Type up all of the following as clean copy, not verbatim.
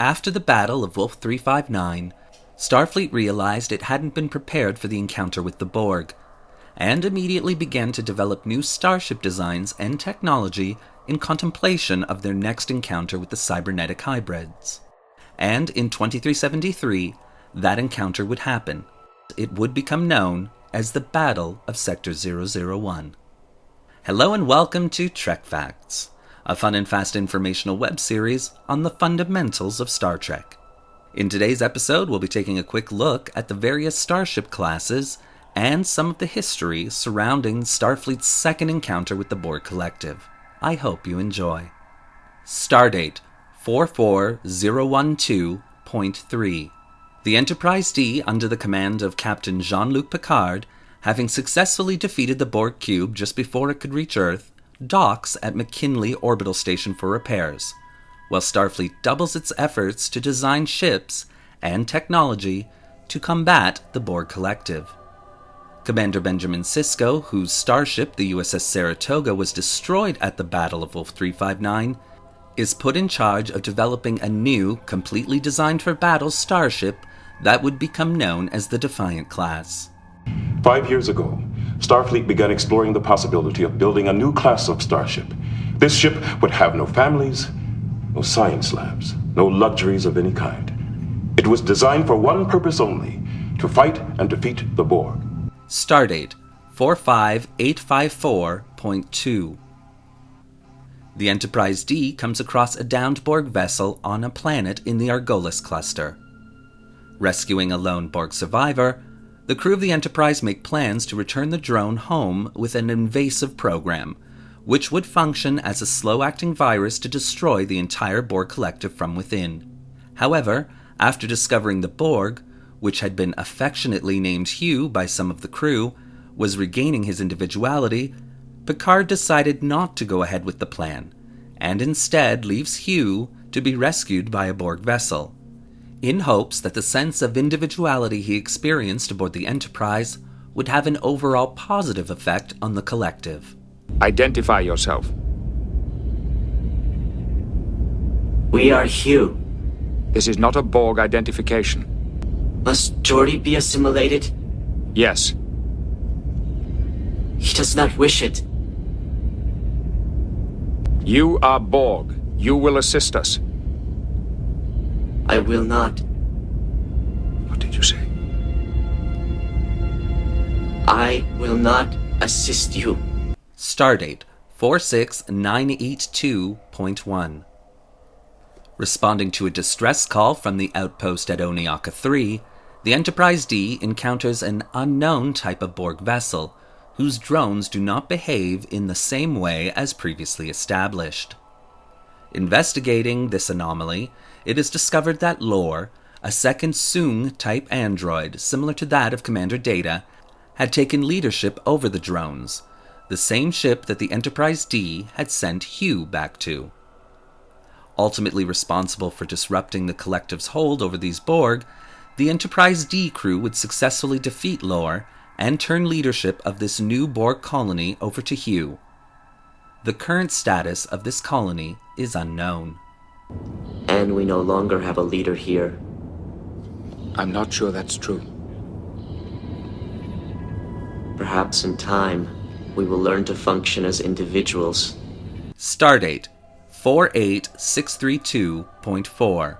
After the Battle of Wolf 359, Starfleet realized it hadn't been prepared for the encounter with the Borg, and immediately began to develop new starship designs and technology in contemplation of their next encounter with the cybernetic hybrids. And in 2373, that encounter would happen. It would become known as the Battle of Sector 001. Hello and welcome to Trek Facts, a fun and fast informational web series on the fundamentals of Star Trek. In today's episode, we'll be taking a quick look at the various starship classes and some of the history surrounding Starfleet's second encounter with the Borg Collective. I hope you enjoy. Stardate 44012.3. The Enterprise D, under the command of Captain Jean-Luc Picard, having successfully defeated the Borg cube just before it could reach Earth, docks at McKinley Orbital Station for repairs, while Starfleet doubles its efforts to design ships and technology to combat the Borg Collective. Commander Benjamin Sisko, whose starship, the USS Saratoga, was destroyed at the Battle of Wolf 359, is put in charge of developing a new, completely designed for battle starship that would become known as the Defiant class. 5 years ago, Starfleet began exploring the possibility of building a new class of starship. This ship would have no families, no science labs, no luxuries of any kind. It was designed for one purpose only, to fight and defeat the Borg. Stardate 45854.2. The Enterprise D comes across a downed Borg vessel on a planet in the Argolis cluster. Rescuing a lone Borg survivor, the crew of the Enterprise make plans to return the drone home with an invasive program, which would function as a slow-acting virus to destroy the entire Borg Collective from within. However, after discovering the Borg, which had been affectionately named Hugh by some of the crew, was regaining his individuality, Picard decided not to go ahead with the plan, and instead leaves Hugh to be rescued by a Borg vessel, in hopes that the sense of individuality he experienced aboard the Enterprise would have an overall positive effect on the collective. Identify yourself. We are Hugh. This is not a Borg identification. Must Geordi be assimilated? Yes. He does not wish it. You are Borg. You will assist us. I will not. What did you say? I will not assist you. Stardate 46982.1. Responding to a distress call from the outpost at Oniaka 3, the Enterprise D encounters an unknown type of Borg vessel, whose drones do not behave in the same way as previously established. Investigating this anomaly, it is discovered that Lore, a second Soong-type android similar to that of Commander Data, had taken leadership over the drones, the same ship that the Enterprise D had sent Hugh back to. Ultimately responsible for disrupting the Collective's hold over these Borg, the Enterprise D crew would successfully defeat Lore and turn leadership of this new Borg colony over to Hugh. The current status of this colony is unknown. And we no longer have a leader here. I'm not sure that's true. Perhaps in time, we will learn to function as individuals. Stardate 48632.4.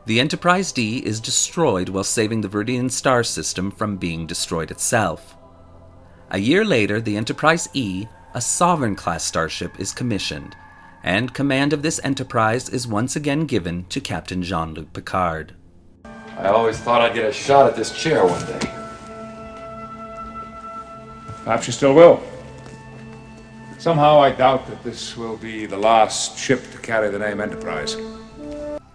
The Enterprise D is destroyed while saving the Viridian star system from being destroyed itself. A year later, the Enterprise E, a Sovereign-class starship, is commissioned, and command of this Enterprise is once again given to Captain Jean-Luc Picard. I always thought I'd get a shot at this chair one day. Perhaps you still will. Somehow I doubt that this will be the last ship to carry the name Enterprise.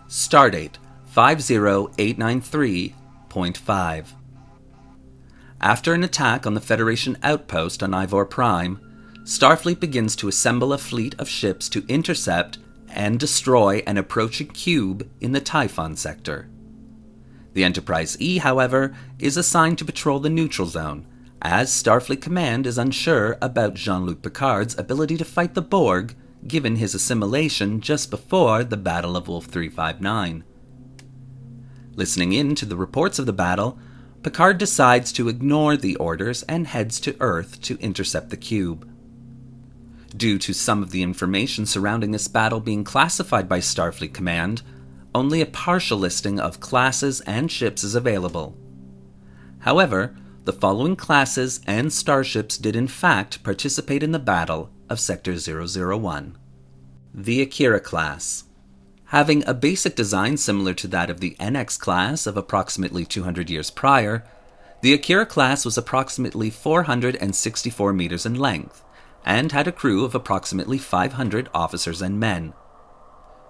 Stardate 50893.5. After an attack on the Federation outpost on Ivor Prime, Starfleet begins to assemble a fleet of ships to intercept and destroy an approaching cube in the Typhon sector. The Enterprise E, however, is assigned to patrol the neutral zone, as Starfleet Command is unsure about Jean-Luc Picard's ability to fight the Borg given his assimilation just before the Battle of Wolf 359. Listening in to the reports of the battle, Picard decides to ignore the orders and heads to Earth to intercept the cube. Due to some of the information surrounding this battle being classified by Starfleet Command, only a partial listing of classes and ships is available. However, the following classes and starships did in fact participate in the Battle of Sector 001. The Akira class. Having a basic design similar to that of the NX class of approximately 200 years prior, the Akira class was approximately 464 meters in length, and had a crew of approximately 500 officers and men.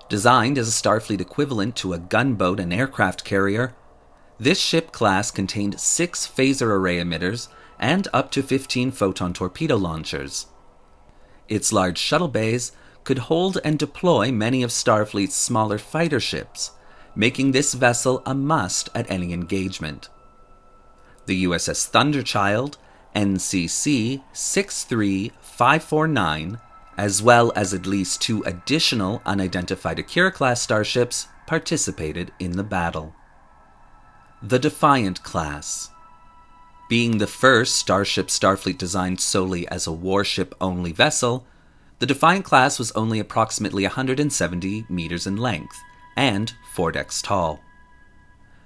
Designed as a Starfleet equivalent to a gunboat and aircraft carrier, this ship class contained 6 phaser array emitters and up to 15 photon torpedo launchers. Its large shuttle bays could hold and deploy many of Starfleet's smaller fighter ships, making this vessel a must at any engagement. The USS Thunderchild, NCC 63549, as well as at least 2 additional unidentified Akira-class starships, participated in the battle. The Defiant class. Being the first starship Starfleet designed solely as a warship-only vessel, the Defiant class was only approximately 170 meters in length and 4 decks tall.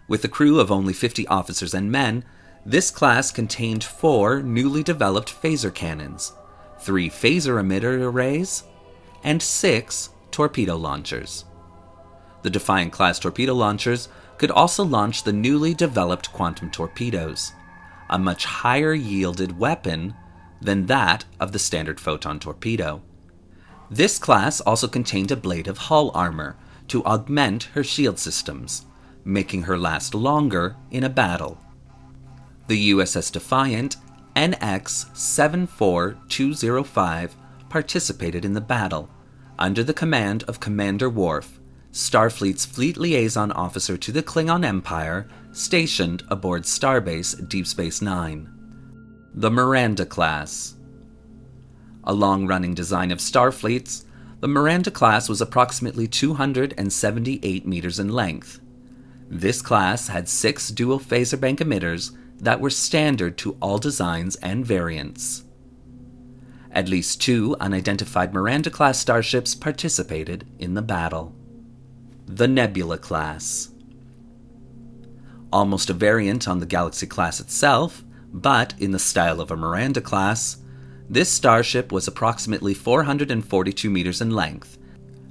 With a crew of only 50 officers and men, this class contained 4 newly developed phaser cannons, 3 phaser emitter arrays, and 6 torpedo launchers. The Defiant class torpedo launchers could also launch the newly developed quantum torpedoes, a much higher yielded weapon than that of the standard photon torpedo. This class also contained a blade of hull armor to augment her shield systems, making her last longer in a battle. The USS Defiant, NX 74205, participated in the battle, under the command of Commander Worf, Starfleet's fleet liaison officer to the Klingon Empire, stationed aboard Starbase Deep Space Nine. The Maranda class. A long-running design of Starfleet's, the Maranda class was approximately 278 meters in length. This class had 6 dual phaser bank emitters that were standard to all designs and variants. At least 2 unidentified Maranda-class starships participated in the battle. The Nebula class. Almost a variant on the Galaxy class itself, but in the style of a Maranda class, this starship was approximately 442 meters in length,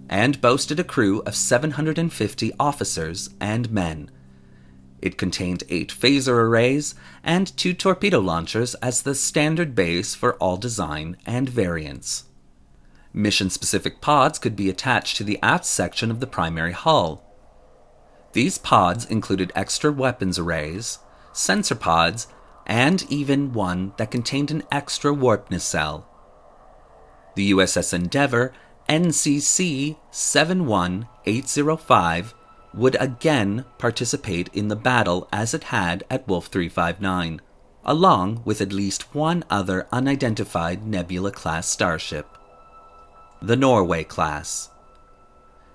and boasted a crew of 750 officers and men. It contained 8 phaser arrays and 2 torpedo launchers as the standard base for all design and variants. Mission-specific pods could be attached to the aft section of the primary hull. These pods included extra weapons arrays, sensor pods, and even one that contained an extra warp nacelle. The USS Endeavour, NCC 71805, would again participate in the battle as it had at Wolf 359, along with at least 1 other unidentified Nebula-class starship. The Norway class.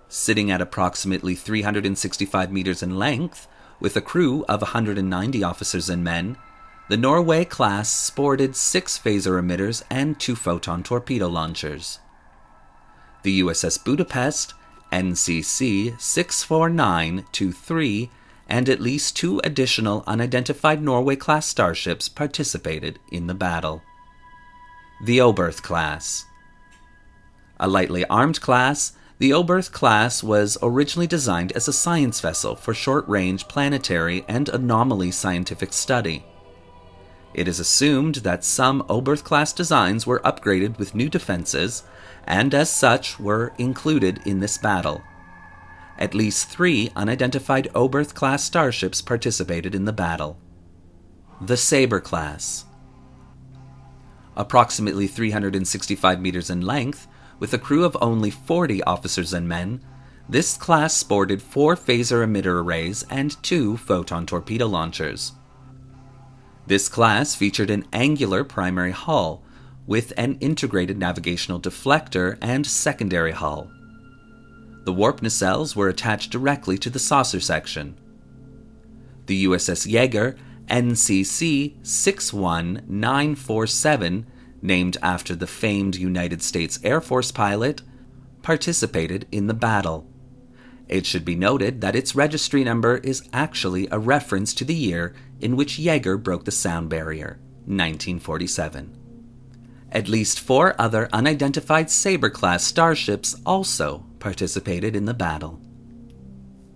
Sitting at approximately 365 meters in length, with a crew of 190 officers and men, the Norway class sported 6 phaser emitters and 2 photon torpedo launchers. The USS Budapest, NCC 64923, and at least 2 additional unidentified Norway-class starships participated in the battle. The Oberth class. A lightly armed class, the Oberth class was originally designed as a science vessel for short-range planetary and anomaly scientific study. It is assumed that some Oberth-class designs were upgraded with new defenses, and as such were included in this battle. At least 3 unidentified Oberth-class starships participated in the battle. The Sabre class. Approximately 365 meters in length, with a crew of only 40 officers and men, this class sported 4 phaser emitter arrays and 2 photon torpedo launchers. This class featured an angular primary hull, with an integrated navigational deflector and secondary hull. The warp nacelles were attached directly to the saucer section. The USS Jaeger NCC 61947, named after the famed United States Air Force pilot, participated in the battle. It should be noted that its registry number is actually a reference to the year in which Jaeger broke the sound barrier, 1947. At least 4 other unidentified Sabre-class starships also participated in the battle.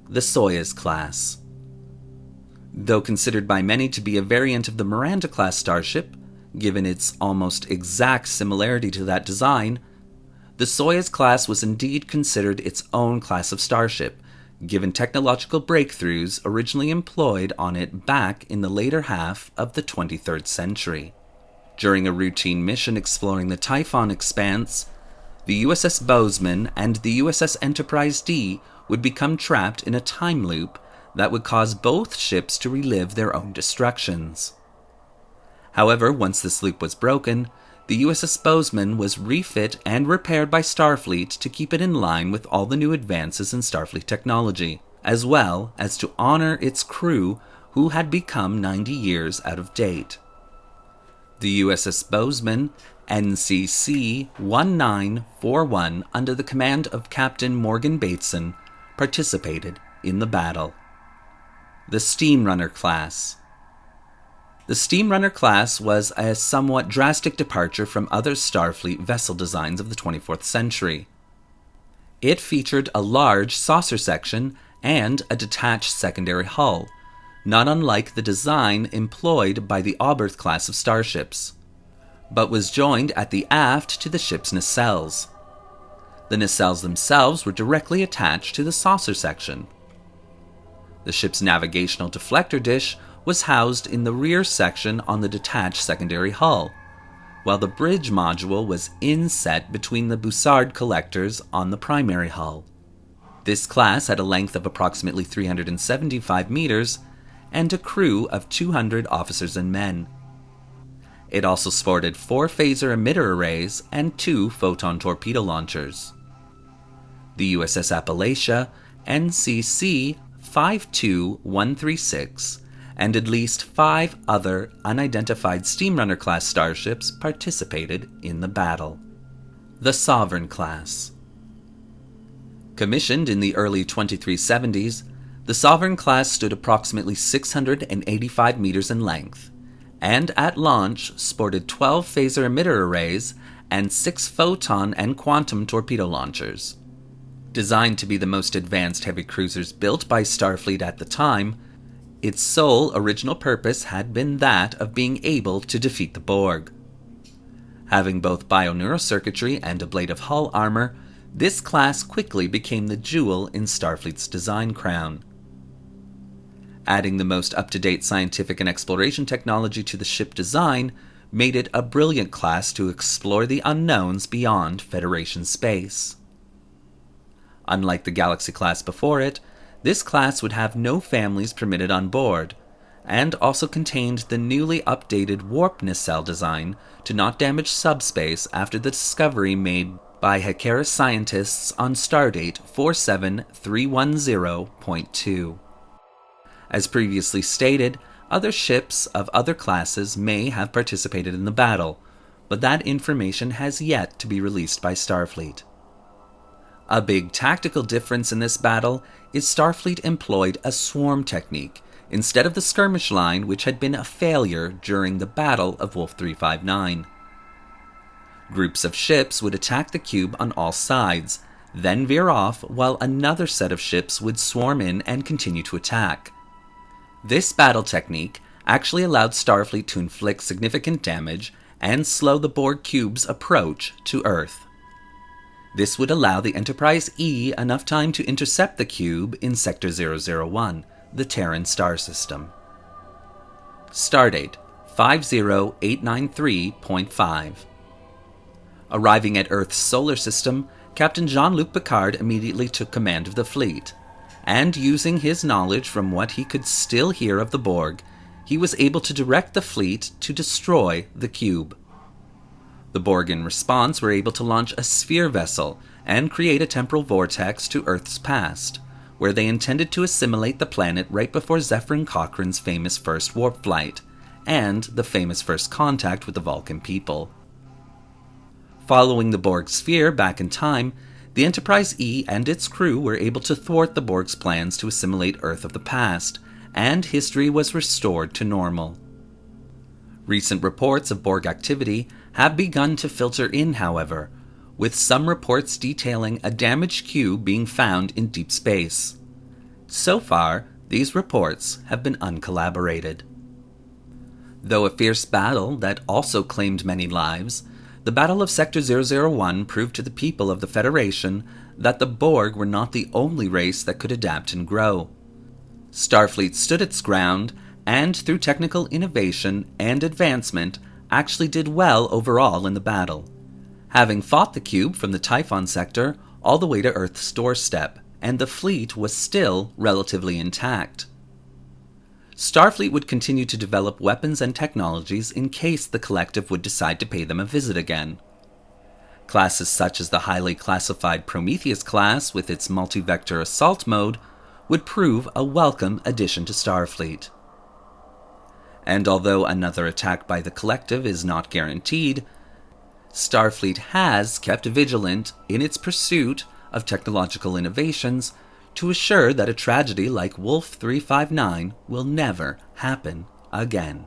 The Soyuz class. Though considered by many to be a variant of the Maranda-class starship, given its almost exact similarity to that design, the Soyuz class was indeed considered its own class of starship, given technological breakthroughs originally employed on it back in the later half of the 23rd century. During a routine mission exploring the Typhon expanse, the USS Bozeman and the USS Enterprise D would become trapped in a time loop that would cause both ships to relive their own destructions. However, once this loop was broken, the USS Bozeman was refit and repaired by Starfleet to keep it in line with all the new advances in Starfleet technology, as well as to honor its crew who had become 90 years out of date. The USS Bozeman, NCC 1941, under the command of Captain Morgan Bateson, participated in the battle. The Steamrunner class. The Steamrunner class was a somewhat drastic departure from other Starfleet vessel designs of the 24th century. It featured a large saucer section and a detached secondary hull, not unlike the design employed by the Oberth class of starships, but was joined at the aft to the ship's nacelles. The nacelles themselves were directly attached to the saucer section. The ship's navigational deflector dish was housed in the rear section on the detached secondary hull, while the bridge module was inset between the Bussard collectors on the primary hull. This class had a length of approximately 375 meters and a crew of 200 officers and men. It also sported 4 phaser emitter arrays and 2 photon torpedo launchers. The USS Appalachia, NCC 52136, and at least 5 other unidentified Steamrunner-class starships participated in the battle. The Sovereign class. Commissioned in the early 2370s, the Sovereign class stood approximately 685 meters in length, and at launch sported 12 phaser emitter arrays and 6 photon and quantum torpedo launchers. Designed to be the most advanced heavy cruisers built by Starfleet at the time, its sole original purpose had been that of being able to defeat the Borg. Having both bioneurocercuitry and ablative hull armor, this class quickly became the jewel in Starfleet's design crown. Adding the most up-to-date scientific and exploration technology to the ship design made it a brilliant class to explore the unknowns beyond Federation space. Unlike the Galaxy class before it, this class would have no families permitted on board, and also contained the newly updated warp nacelle design to not damage subspace after the discovery made by Akira scientists on Stardate 47310.2. As previously stated, other ships of other classes may have participated in the battle, but that information has yet to be released by Starfleet. A big tactical difference in this battle is Starfleet employed a swarm technique instead of the skirmish line, which had been a failure during the Battle of Wolf 359. Groups of ships would attack the cube on all sides, then veer off while another set of ships would swarm in and continue to attack. This battle technique actually allowed Starfleet to inflict significant damage and slow the Borg cube's approach to Earth. This would allow the Enterprise E enough time to intercept the cube in Sector 001, the Terran star system. Stardate 50893.5. Arriving at Earth's solar system, Captain Jean-Luc Picard immediately took command of the fleet, and using his knowledge from what he could still hear of the Borg, he was able to direct the fleet to destroy the cube. The Borg in response were able to launch a sphere vessel and create a temporal vortex to Earth's past, where they intended to assimilate the planet right before Zephyrin Cochrane's famous first warp flight, and the famous first contact with the Vulcan people. Following the Borg sphere back in time, the Enterprise E and its crew were able to thwart the Borg's plans to assimilate Earth of the past, and history was restored to normal. Recent reports of Borg activity have begun to filter in, however, with some reports detailing a damaged cube being found in deep space. So far, these reports have been uncollaborated. Though a fierce battle that also claimed many lives, the Battle of Sector 001 proved to the people of the Federation that the Borg were not the only race that could adapt and grow. Starfleet stood its ground, and through technical innovation and advancement, actually did well overall in the battle, having fought the cube from the Typhon sector all the way to Earth's doorstep, and the fleet was still relatively intact. Starfleet would continue to develop weapons and technologies in case the Collective would decide to pay them a visit again. Classes such as the highly classified Prometheus class with its multi-vector assault mode would prove a welcome addition to Starfleet. And although another attack by the Collective is not guaranteed, Starfleet has kept vigilant in its pursuit of technological innovations to assure that a tragedy like Wolf 359 will never happen again.